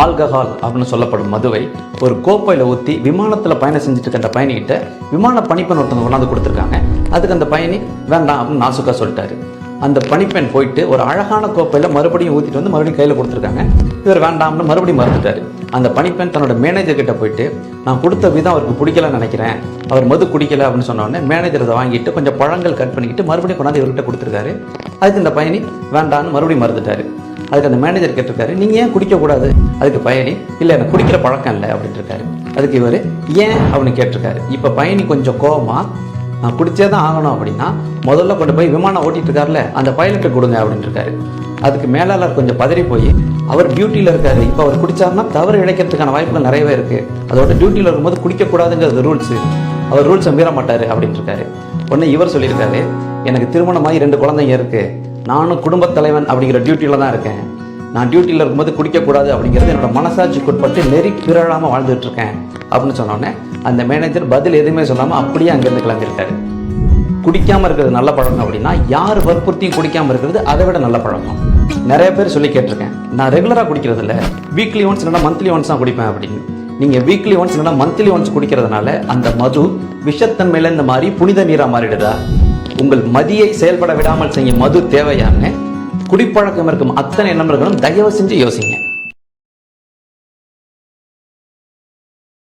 Alcohol அப்படின்னு சொல்லப்படும் மதுவை ஒரு கோப்பையில் ஊற்றி விமானத்தில் பயணம் செஞ்சுட்டு இருக்க அந்த பயணிகிட்ட விமான பணிப்பெண் ஒருத்தவங்க கொண்டாந்து கொடுத்துருக்காங்க. அதுக்கு அந்த பயணி வேண்டாம் அப்படின்னு நாசுக்கா சொல்லிட்டாரு. அந்த பணிப்பெண் போயிட்டு ஒரு அழகான கோப்பையில் மறுபடியும் ஊற்றிட்டு வந்து மறுபடியும் கையில் கொடுத்துருக்காங்க. இவர் வேண்டாம்னு மறுபடியும் மறுத்துட்டாரு. அந்த பணிப்பெண் தன்னோட மேனேஜர் கிட்ட போயிட்டு நான் கொடுத்த விதம் அவருக்கு பிடிக்கலன்னு நினைக்கிறேன், அவர் மது குடிக்கல அப்படின்னு சொன்னோடனே மேனேஜர் அதை வாங்கிட்டு கொஞ்சம் பழங்கள் கட் பண்ணிக்கிட்டு மறுபடியும் கொண்டாந்து இவர்கிட்ட கொடுத்துருக்காரு. அதுக்கு இந்த பயணி வேண்டான்னு மறுபடியும் மறுத்துட்டாரு. அதுக்கு அந்த மேனேஜர் கேட்டிருக்காரு, நீங்கள் ஏன் குடிக்கக்கூடாது? அதுக்கு பயணி இல்லை எனக்கு குடிக்கிற பழக்கம் இல்லை அப்படின்ட்டு இருக்காரு. அதுக்கு இவர் ஏன் அப்படின்னு கேட்டிருக்காரு. இப்போ பயணி கொஞ்சம் கோவமா நான் குடிச்சே தான் ஆகணும் அப்படின்னா முதல்ல கொண்டு போய் விமானம் ஓட்டிட்டு இருக்காருல அந்த பைலட்டை கொடுங்க அப்படின்ட்டு இருக்காரு. அதுக்கு மேலாளர் கொஞ்சம் பதறி போய் அவர் டியூட்டியில் இருக்காரு, இப்போ அவர் குடிச்சாருன்னா தவறு இழைக்கிறதுக்கான வாய்ப்புகள் நிறையவே இருக்குது, அதோட டியூட்டியில் இருக்கும்போது குடிக்கக்கூடாதுங்கிறது ரூல்ஸு, அவர் ரூல்ஸை மீற மாட்டார் அப்படின்ட்டு இருக்காரு. உடனே இவர் சொல்லியிருக்காரு, எனக்கு திருமணமாகி 2 குழந்தைங்க இருக்குது, நானும் குடும்பத் தலைவன் அப்படிங்கிற டியூட்டியில் தான் இருக்கேன், நான் டியூட்டியில் இருக்கும்போது குடிக்கக்கூடாது அப்படிங்கிறது என்னோட மனசாட்சிக்குட்பட்டு நெறி பிறழாமல் வாழ்ந்துட்டு இருக்கேன் அப்படின்னு சொன்னோடனே அந்த மேனேஜர் பதில் எதுவுமே சொல்லாமல் அப்படியே அங்கேருந்து கிளம்பியிருக்காரு. குடிக்காமல் இருக்கிறது நல்ல பழக்கம் அப்படின்னா யார் வற்புறுத்தியும் குடிக்காமல் இருக்கிறது அதை விட நல்ல பழக்கம். நிறைய பேர் சொல்லி கேட்டிருக்கேன், நான் ரெகுலராக குடிக்கிறது இல்லை, வீக்லி ஒன்ஸ் இல்லைனா மந்த்லி ஒன்ஸ் தான் குடிப்பேன் அப்படின்னு. நீங்கள் வீக்லி ஒன்ஸ் இல்லைனா மந்த்லி ஒன்ஸ் குடிக்கிறதுனால அந்த மது விஷத்தன்மையில இந்த மாதிரி புனித நீராக மாறிடுதா? உங்கள் மதியை செயல்பட விடாமல் செய்யும் மது தேவையான குடிப்பழக்கம் இருக்கும் அத்தனை நண்பர்களும் தயவு செஞ்சு யோசிங்க.